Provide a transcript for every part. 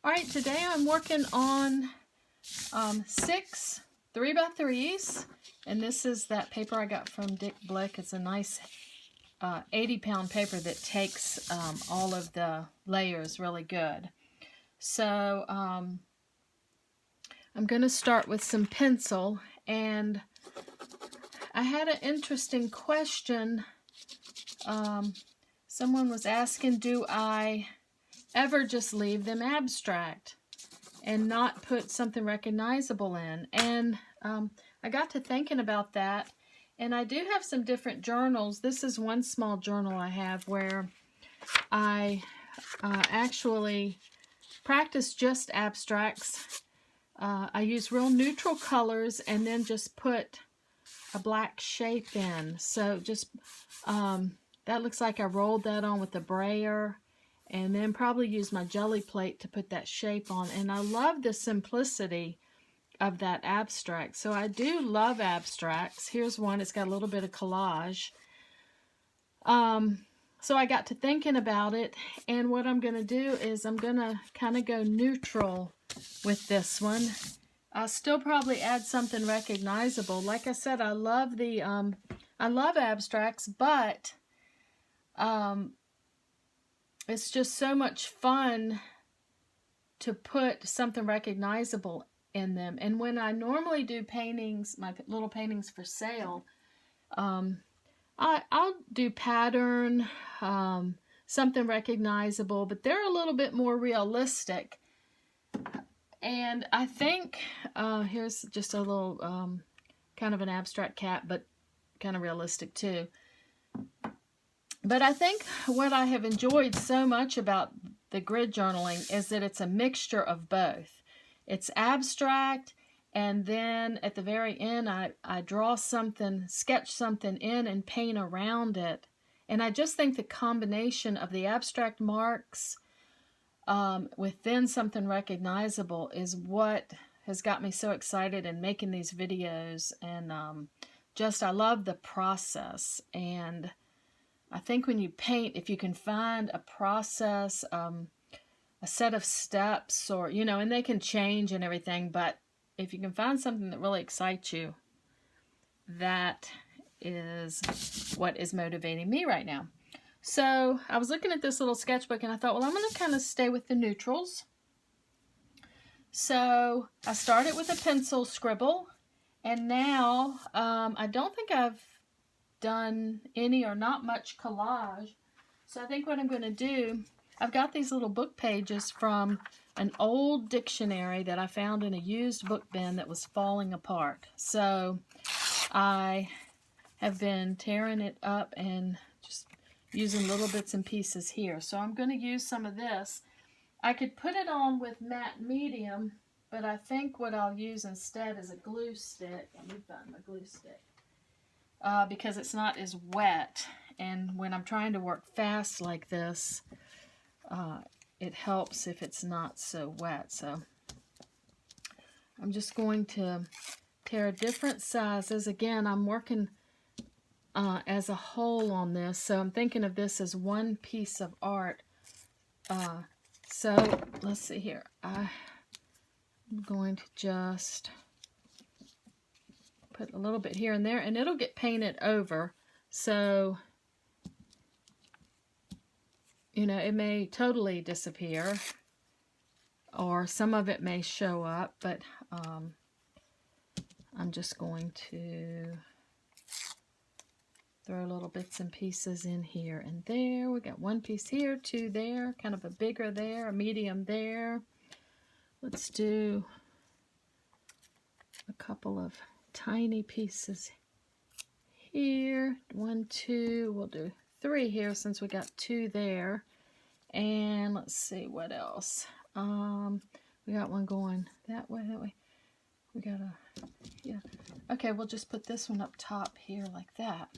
All right, today I'm working on 6 3x3s, and this is that paper I got from Dick Blick. It's a nice 80-pound paper that takes all of the layers really good. So I'm going to start with some pencil, and I had an interesting question. Someone was asking, do I ever just leave them abstract and not put something recognizable in? And I got to thinking about that, and I do have some different journals. This is one small journal I have where I actually practice just abstracts. I use real neutral colors and then just put a black shape in. So just that looks like I rolled that on with a brayer, and then probably use my jelly plate to put that shape on. And I love the simplicity of that abstract. So I do love abstracts. Here's one. It's got a little bit of collage. So I got to thinking about it, and what I'm going to do is I'm going to kind of go neutral with this one. I'll still probably add something recognizable. Like I said, I love the I love abstracts, but it's just so much fun to put something recognizable in them. And when I normally do paintings, my little paintings for sale, I'll do pattern, something recognizable, but they're a little bit more realistic. And I think, here's just a little kind of an abstract cat, but kind of realistic too. But I think what I have enjoyed so much about the grid journaling is that it's a mixture of both. It's abstract, and then at the very end I draw something, sketch something in, and paint around it. And I just think the combination of the abstract marks with then something recognizable is what has got me so excited in making these videos. And I love the process. And I think when you paint, if you can find a process, a set of steps, or, and they can change and everything, but if you can find something that really excites you, that is what is motivating me right now. So I was looking at this little sketchbook, and I thought, well, I'm going to kind of stay with the neutrals. So I started with a pencil scribble, and now I don't think I've done any or not much collage. So I think what I'm going to do, I've got these little book pages from an old dictionary that I found in a used book bin that was falling apart. So I have been tearing it up and just using little bits and pieces here. So I'm going to use some of this. I could put it on with matte medium, but I think what I'll use instead is a glue stick. Let me find my glue stick. Because it's not as wet, and when I'm trying to work fast like this, it helps if it's not so wet. So I'm just going to tear different sizes. Again, I'm working as a whole on this, so I'm thinking of this as one piece of art. So let's see here. I'm going to just put a little bit here and there, and it'll get painted over. So, it may totally disappear, or some of it may show up, but I'm just going to throw little bits and pieces in here and there. We got one piece here, two there, kind of a bigger there, a medium there. Let's do a couple of tiny pieces here. 1, 2, we'll do 3 here since we got 2 there. And let's see what else. We got one going that way. We got yeah. Okay, we'll just put this one up top here like that.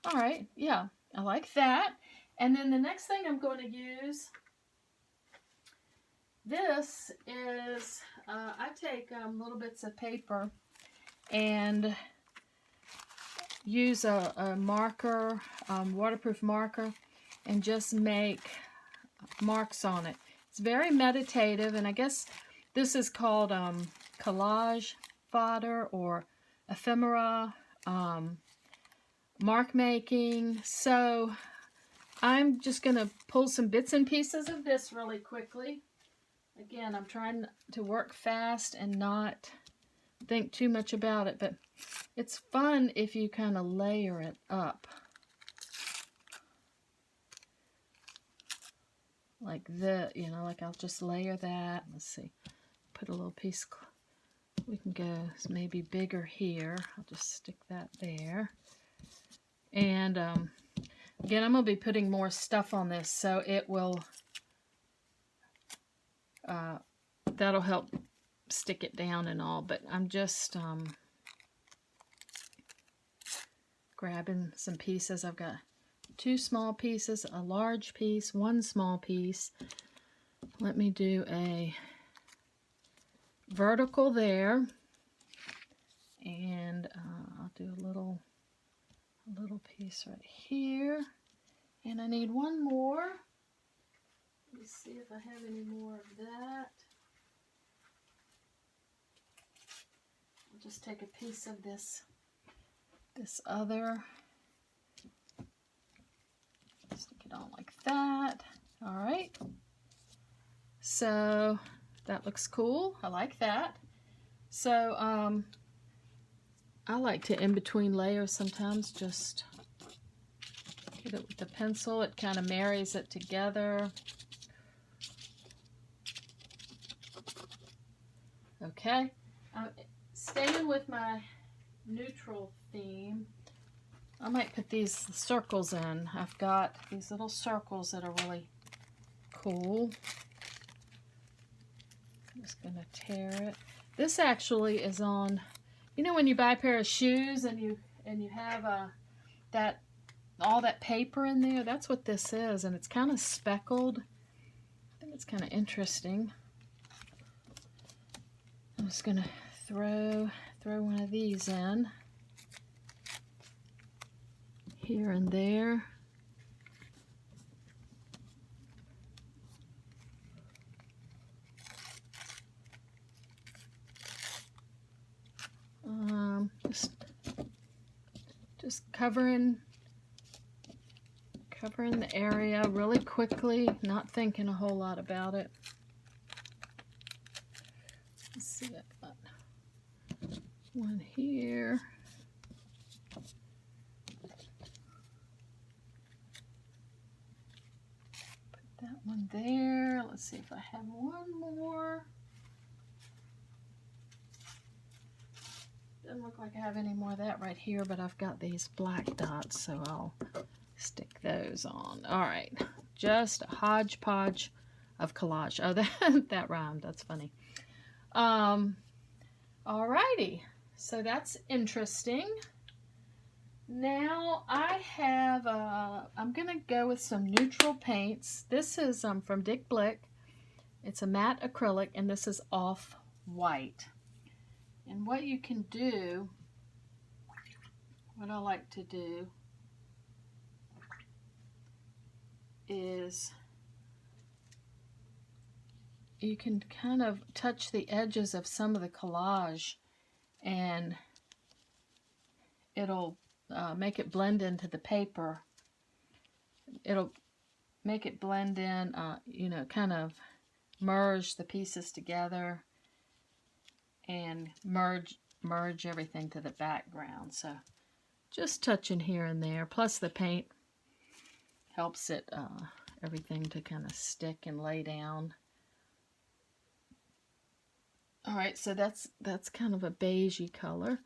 All right, yeah, I like that. And then the next thing I'm going to use, this is, I take little bits of paper and use a marker, waterproof marker, and just make marks on it. It's very meditative, and I guess this is called collage fodder or ephemera, mark making. So I'm just going to pull some bits and pieces of this really quickly. Again, I'm trying to work fast and not think too much about it, but it's fun if you kind of layer it up. Like the, you know, like I'll just layer that. Let's see, put a little piece, we can go maybe bigger here. I'll just stick that there. And again, I'm going to be putting more stuff on this, so it will, that'll help stick it down and all, but I'm just grabbing some pieces. I've got 2 small pieces, a large piece, 1 small piece. Let me do a vertical there, and I'll do a little piece right here, and I need 1 more. Let me see if I have any more of that. I'll just take a piece of this other, stick it on like that. All right, so that looks cool. I like that. So I like to, in between layers, sometimes just get it with the pencil. It kind of marries it together. Okay, staying with my neutral theme, I might put these circles in. I've got these little circles that are really cool. I'm just going to tear it. This actually is on, you know when you buy a pair of shoes and you have all that paper in there? That's what this is, and it's kind of speckled. I think it's kind of interesting. I'm just going to throw one of these in here and there. Just covering the area really quickly, not thinking a whole lot about it. Let's see, I've got one here. Put that one there. Let's see if I have one more. Doesn't look like I have any more of that right here, but I've got these black dots, so I'll stick those on. All right, just a hodgepodge of collage. Oh, that rhymed. That's funny. Alrighty, so that's interesting. Now I have, I'm going to go with some neutral paints. This is from Dick Blick. It's a matte acrylic, and this is off-white. And what you can do, what I like to do, is you can kind of touch the edges of some of the collage, and it'll make it blend into the paper. It'll make it blend in, you know, kind of merge the pieces together and merge everything to the background. So just touching here and there, plus the paint helps it everything to kind of stick and lay down. All right, so that's kind of a beigey color,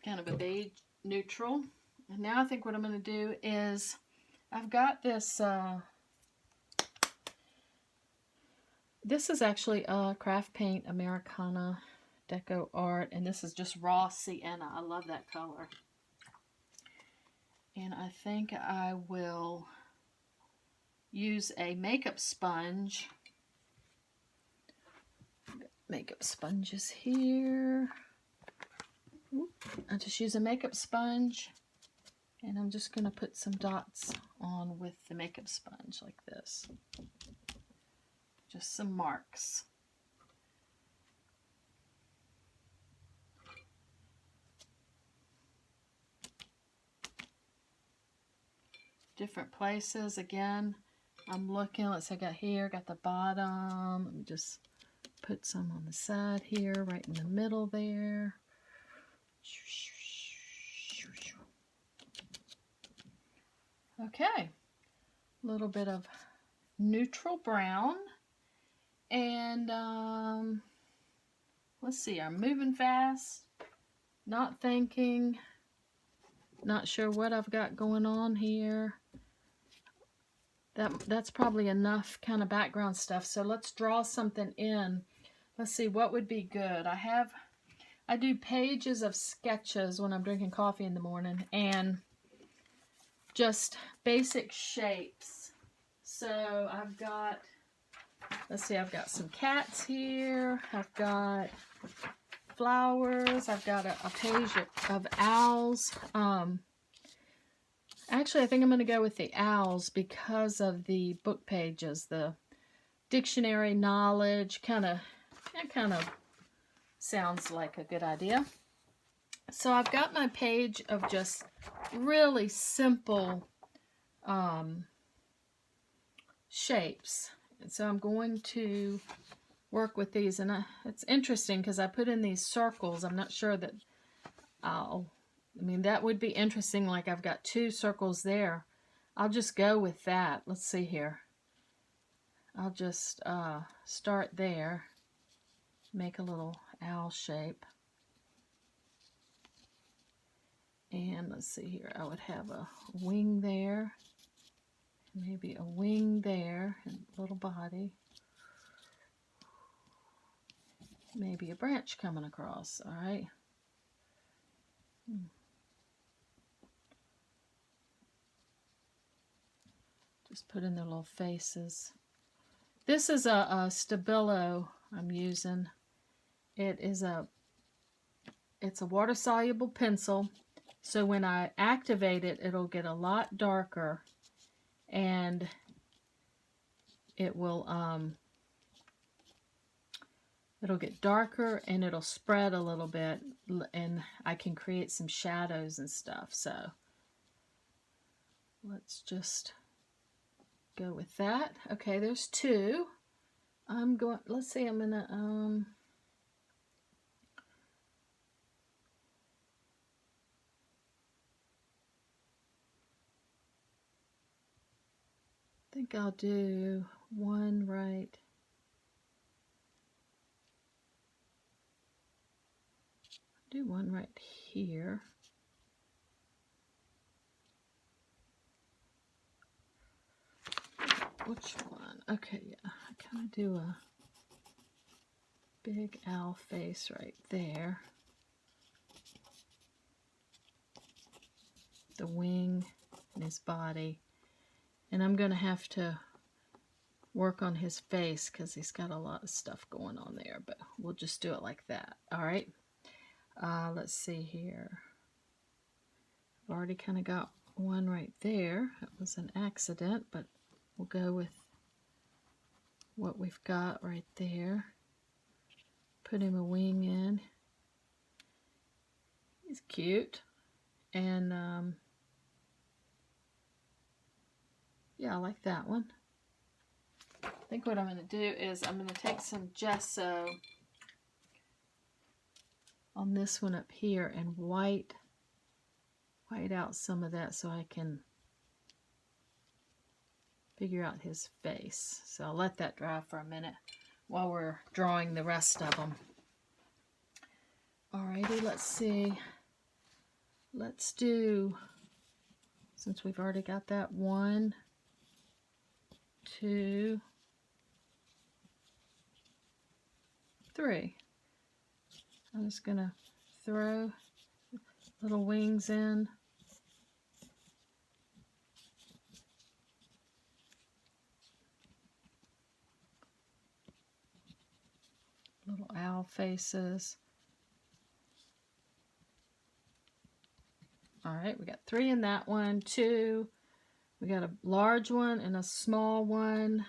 kind of a beige neutral. And now I think what I'm going to do is, I've got this, this is actually Craft Paint Americana Deco Art, and this is just raw sienna. I love that color. And I think I will use a makeup sponge. Makeup sponges here. I just use a makeup sponge, and I'm just going to put some dots on with the makeup sponge like this. just some marks. Different places again. I'm looking. Let's see, I got here, got the bottom. Let me just put some on the side here, right in the middle there. Okay, a little bit of neutral brown. And let's see, I'm moving fast, not thinking, not sure what I've got going on here. That's probably enough kind of background stuff. So let's draw something in. Let's see what would be good. I do pages of sketches when I'm drinking coffee in the morning, and just basic shapes. So I've got, let's see, I've got some cats here. I've got flowers. I've got a page of owls. Actually, I think I'm going to go with the owls because of the book pages, the dictionary knowledge. Kind of sounds like a good idea. So I've got my page of just really simple shapes. And so I'm going to work with these. And it's interesting because I put in these circles. I'm not sure that that would be interesting. Like I've got 2 circles there. I'll just go with that. Let's see here. I'll just start there. Make a little owl shape. And let's see here. I would have a wing there. Maybe a wing there. And a little body. Maybe a branch coming across. All right. Just put in their little faces. This is a Stabilo I'm using. It's a water-soluble pencil. So when I activate it, it'll get a lot darker, and it will it'll get darker and it'll spread a little bit, and I can create some shadows and stuff. So let's just go with that. Okay, there's 2. Let's see, I'm gonna I think I'll do one right here. Which one? Okay, yeah, I kind of do a big owl face right there. The wing and his body. And I'm going to have to work on his face because he's got a lot of stuff going on there, but we'll just do it like that. All right. Let's see here. I've already kind of got one right there. It was an accident, but we'll go with what we've got right there. Put him a wing in. He's cute. And yeah, I like that one. I think what I'm going to do is I'm going to take some gesso on this one up here and white out some of that so I can figure out his face. So I'll let that dry for a minute while we're drawing the rest of them. Alrighty, let's see. Let's do, since we've already got that, 1, 2, 3. I'm just going to throw little wings in. Little owl faces. All right, we got 3 in that one, 2. We got a large one and a small one.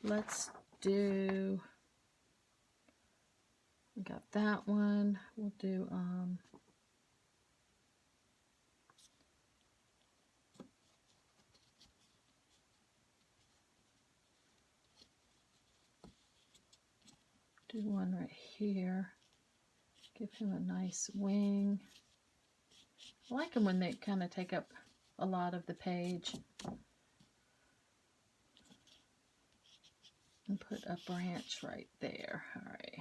Let's do, we got that one. We'll do do one right here. Give him a nice wing. I like them when they kind of take up a lot of the page. And put a branch right there. All right.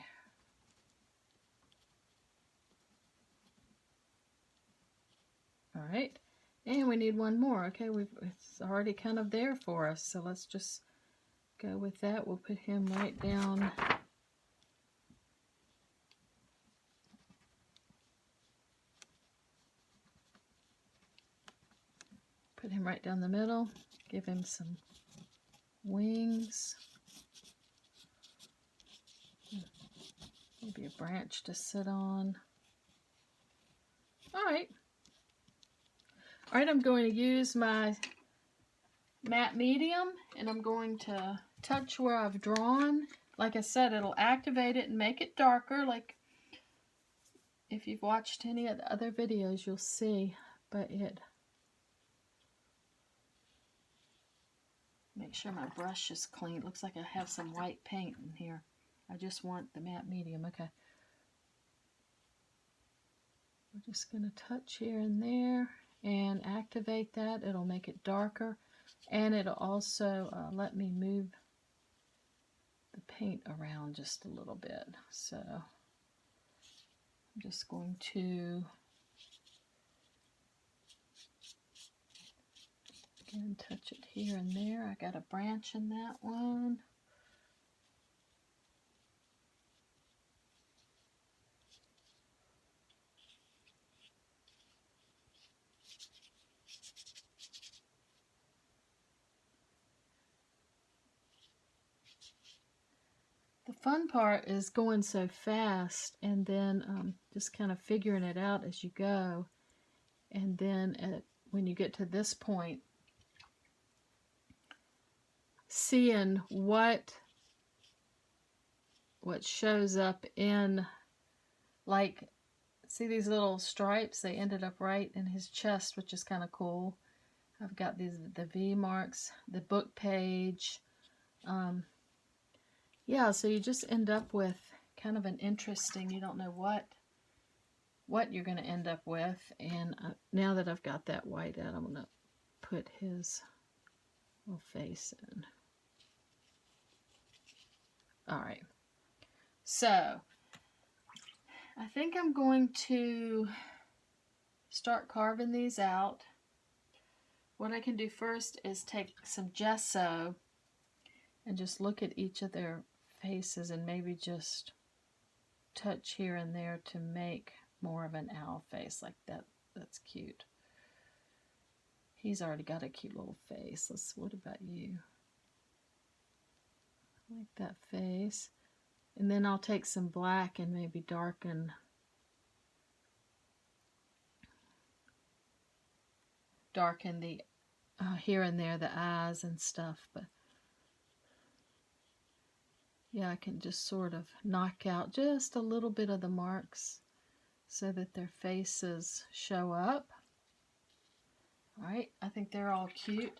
All right. And we need one more. Okay, it's already kind of there for us. So let's just go with that. We'll put him right down. Put him right down the middle. Give him some wings. Maybe a branch to sit on. All right. All right, I'm going to use my matte medium, and I'm going to touch where I've drawn. Like I said, it'll activate it and make it darker. Like if you've watched any of the other videos, you'll see. But make sure my brush is clean. It looks like I have some white paint in here. I just want the matte medium. Okay. We're just going to touch here and there and activate that. It'll make it darker, and it'll also let me move the paint around just a little bit. So I'm just going to again touch it here and there. I got a branch in that one. The fun part is going so fast and then just kind of figuring it out as you go. And then when you get to this point, seeing what shows up in, like, see these little stripes? They ended up right in his chest, which is kind of cool. I've got the V marks, the book page. Yeah, so you just end up with kind of an interesting, you don't know what you're going to end up with. And now that I've got that white out, I'm going to put his little face in. All right. So I think I'm going to start carving these out. What I can do first is take some gesso and just look at each of their faces and maybe just touch here and there to make more of an owl face like that. That's cute. He's already got a cute little face. What about you? I like that face. And then I'll take some black and maybe darken the here and there, the eyes and stuff. But yeah, I can just sort of knock out just a little bit of the marks so that their faces show up. All right, I think they're all cute.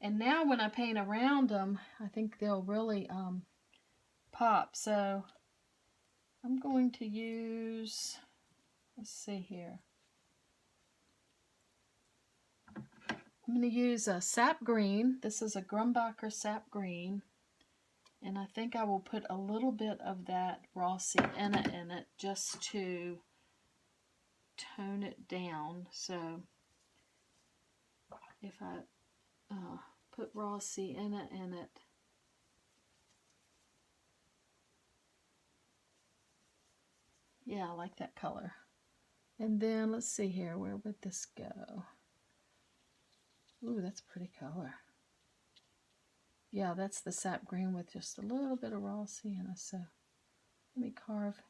And now when I paint around them, I think they'll really pop. So I'm going to use, let's see here. I'm going to use a sap green. This is a Grumbacher sap green. And I think I will put a little bit of that raw sienna in it just to tone it down. So if I put raw sienna in it, yeah, I like that color. And then let's see here, where would this go? Ooh, that's a pretty color. Yeah, that's the sap green with just a little bit of raw sienna. So let me carve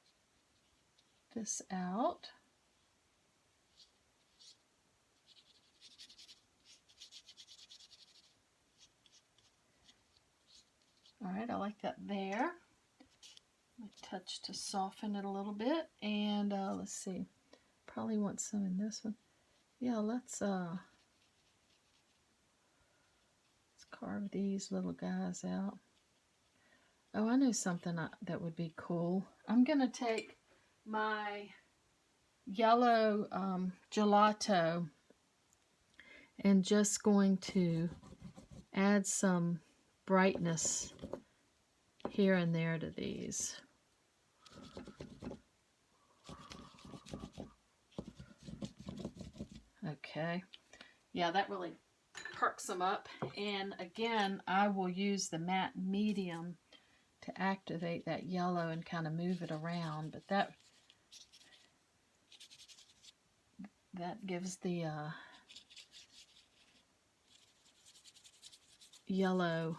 this out. All right, I like that there. Might touch to soften it a little bit. And let's see, probably want some in this one. Yeah, let's carve these little guys out. Oh, I know something that would be cool. I'm gonna take my yellow gelato and just going to add some brightness here and there to these. Okay, yeah, that really perks them up. And again, I will use the matte medium to activate that yellow and kind of move it around, but that gives the yellow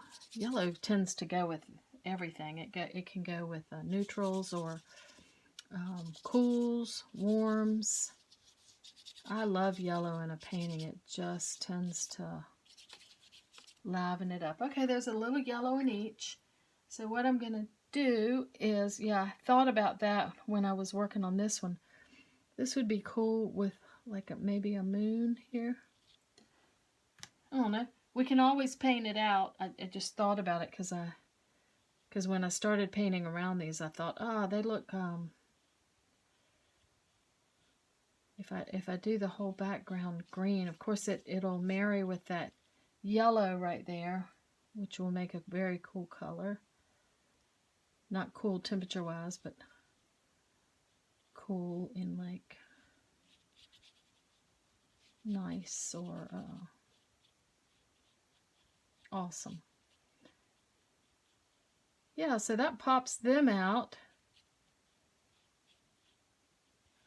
tends to go with everything. It can go with neutrals or cools, warms. I love yellow in a painting. It just tends to liven it up. Okay, there's a little yellow in each. So what I'm going to do is, yeah, I thought about that when I was working on this one. This would be cool with like maybe a moon here. I don't know. We can always paint it out. I just thought about it because when I started painting around these, I thought, they look if I do the whole background green, of course it'll marry with that yellow right there, which will make a very cool color. Not cool temperature wise, but cool in like nice or awesome. Yeah, so that pops them out.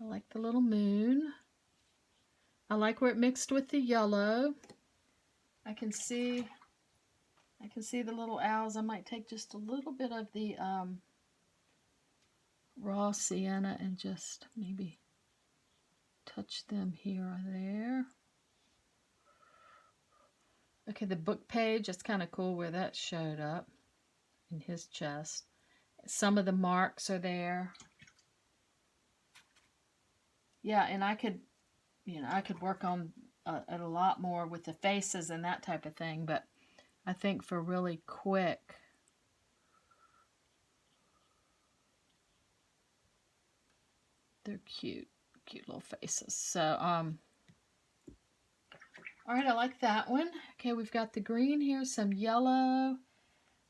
I like the little moon. I like where it mixed with the yellow. I can see the little owls. I might take just a little bit of the raw sienna and just maybe touch them here or there. Okay, the book page, it's kind of cool where that showed up in his chest. Some of the marks are there. Yeah, and I could work on it a lot more with the faces and that type of thing, but I think for really quick, they're cute little faces. So, all right, I like that one. Okay, we've got the green here, some yellow.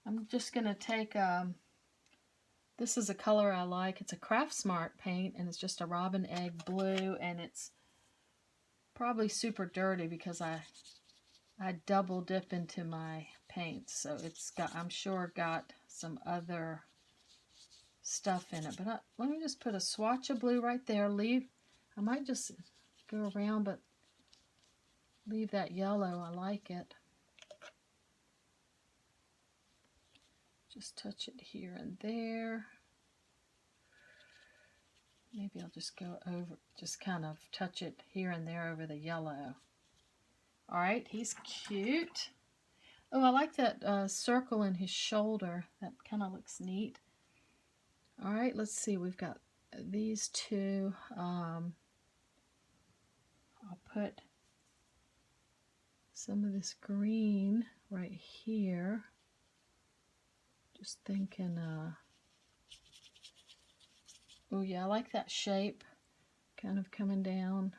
I'm just going to take, this is a color I like. It's a Craftsmart paint, and it's just a robin egg blue, and it's probably super dirty because I double dip into my paints, so it's got, I'm sure, got some other stuff in it. But let me just put a swatch of blue right there. I might just go around, but leave that yellow. I like it. Just touch it here and there. Maybe I'll just go over, just kind of touch it here and there over the yellow. All right, he's cute. Oh, I like that circle in his shoulder. That kind of looks neat. All right, let's see. We've got these two. I'll put some of this green right here. Just thinking, oh yeah, I like that shape, kind of coming down.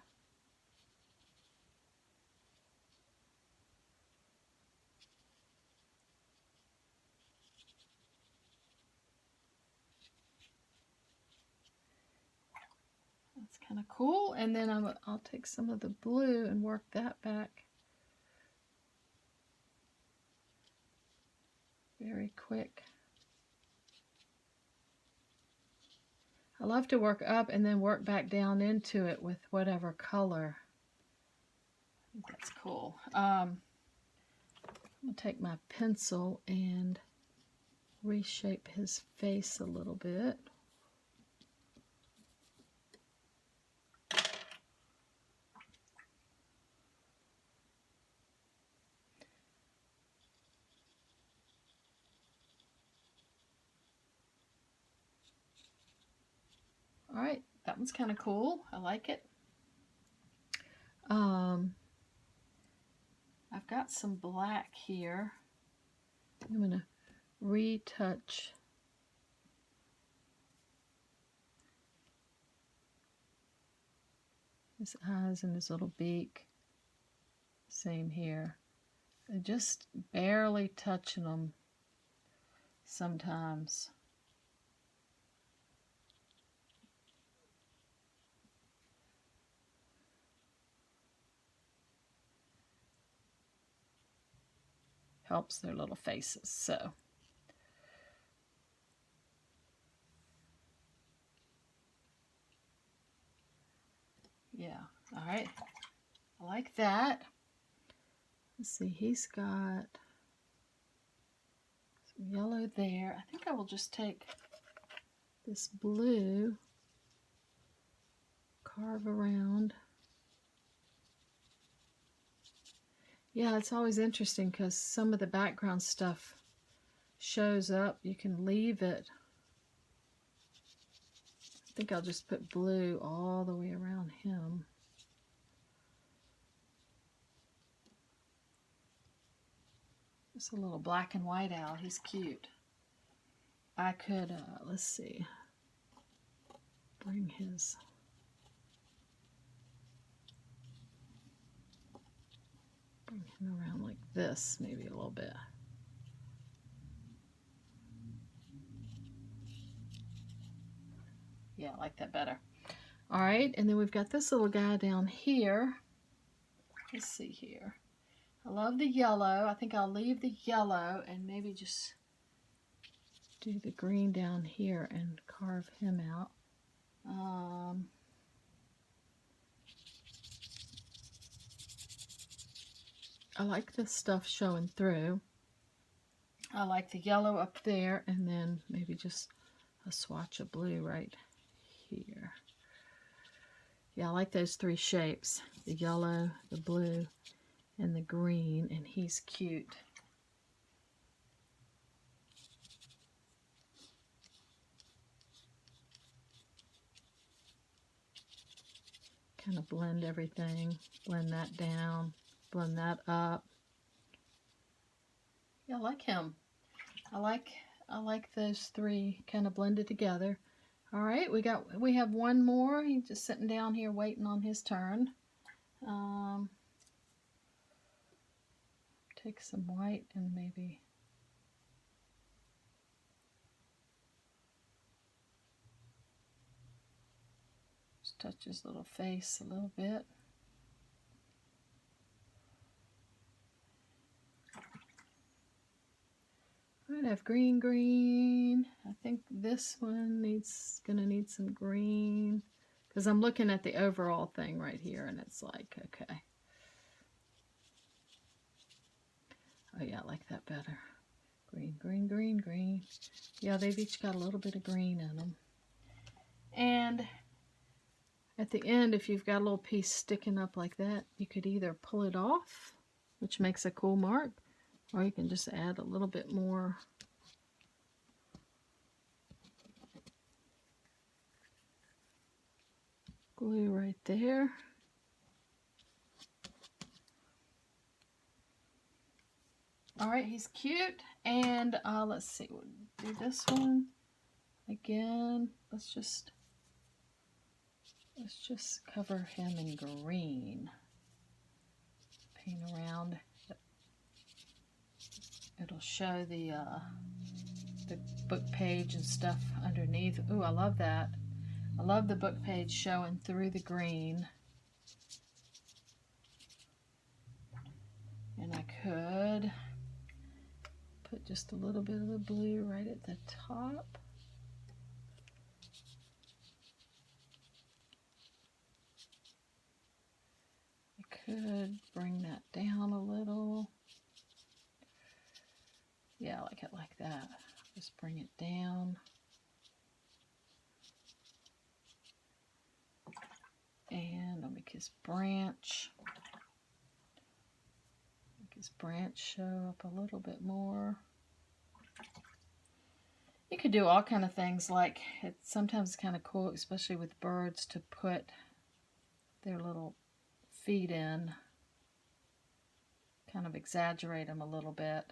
That's kind of cool. And then I'll take some of the blue and work that back. Very quick. I love to work up and then work back down into it with whatever color. I think that's cool. I'm going to take my pencil and reshape his face a little bit. All right, that one's kind of cool. I like it. I've got some black here. I'm going to retouch his eyes and his little beak. Same here. I'm just barely touching them sometimes. Helps their little faces. So yeah, all right, I like that. Let's see, he's got some yellow there. I think I will just take this blue, carve around. Yeah, it's always interesting because some of the background stuff shows up. You can leave it. I think I'll just put blue all the way around him. Just a little black and white owl. He's cute. I could, let's see, bring him around like this, maybe a little bit. Yeah, I like that better. All right, and then we've got this little guy down here. Let's see here. I love the yellow. I think I'll leave the yellow and maybe just do the green down here and carve him out. I like this stuff showing through. I like the yellow up there, and then maybe just a swatch of blue right here. Yeah, I like those three shapes, the yellow, the blue, and the green, and he's cute. Kind of blend everything, blend that down, blend that up. Yeah, I like him. I like those three kind of blended together. All right, we have one more. He's just sitting down here waiting on his turn. Take some white and maybe just touch his little face a little bit. All right, I have green, green. I think this one gonna need some green because I'm looking at the overall thing right here, and it's like, okay. Oh yeah, I like that better. Green, green, green, green. Yeah, they've each got a little bit of green in them. And at the end, if you've got a little piece sticking up like that, you could either pull it off, which makes a cool mark, or you can just add a little bit more glue right there. All right, he's cute. And let's see, we'll do this one again. Let's just cover him in green. Paint around. It'll show the book page and stuff underneath. Ooh, I love that. I love the book page showing through the green. And I could put just a little bit of the blue right at the top. I could bring that down a little. Yeah, I like it like that. Just bring it down. And I'll make his branch. Make his branch show up a little bit more. You could do all kind of things, like it's sometimes kind of cool, especially with birds, to put their little feet in, kind of exaggerate them a little bit.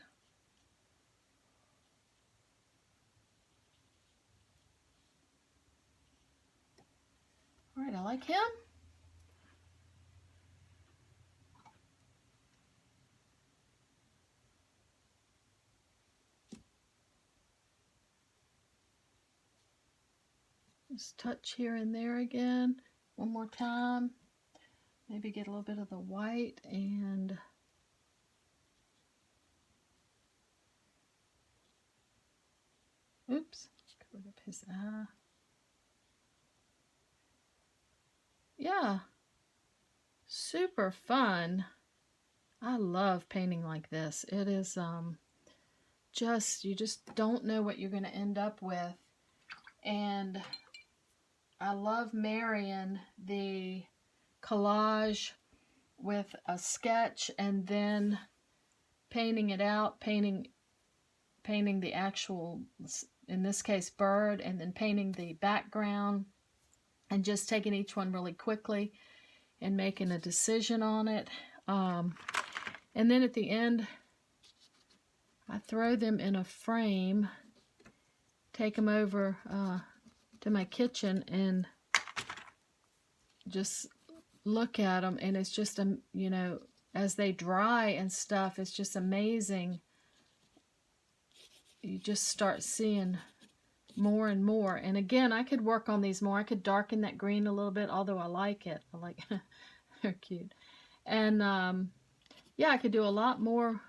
All right, I like him. Just touch here and there again. One more time. Maybe get a little bit of the white and oops, covered up his eye. Yeah, super fun. I love painting like this. It is you just don't know what you're going to end up with. And I love marrying the collage with a sketch and then painting it out, painting the actual, in this case, bird, and then painting the background, and just taking each one really quickly and making a decision on it. And then at the end, I throw them in a frame, take them over to my kitchen and just look at them, and it's just, you know, as they dry and stuff, it's just amazing. You just start seeing more and more. And again, I could work on these more. I could darken that green a little bit, although I like it. I like they're cute. And yeah, I could do a lot more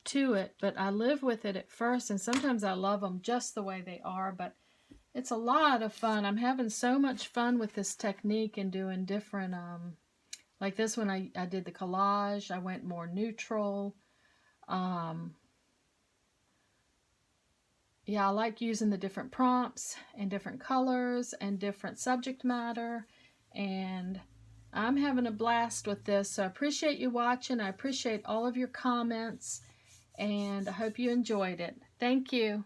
to it, but I live with it at first, and sometimes I love them just the way they are, but it's a lot of fun. I'm having so much fun with this technique and doing different, like this one, I did the collage. I went more neutral. Yeah, I like using the different prompts and different colors and different subject matter, and I'm having a blast with this. So I appreciate you watching. I appreciate all of your comments, and I hope you enjoyed it. Thank you.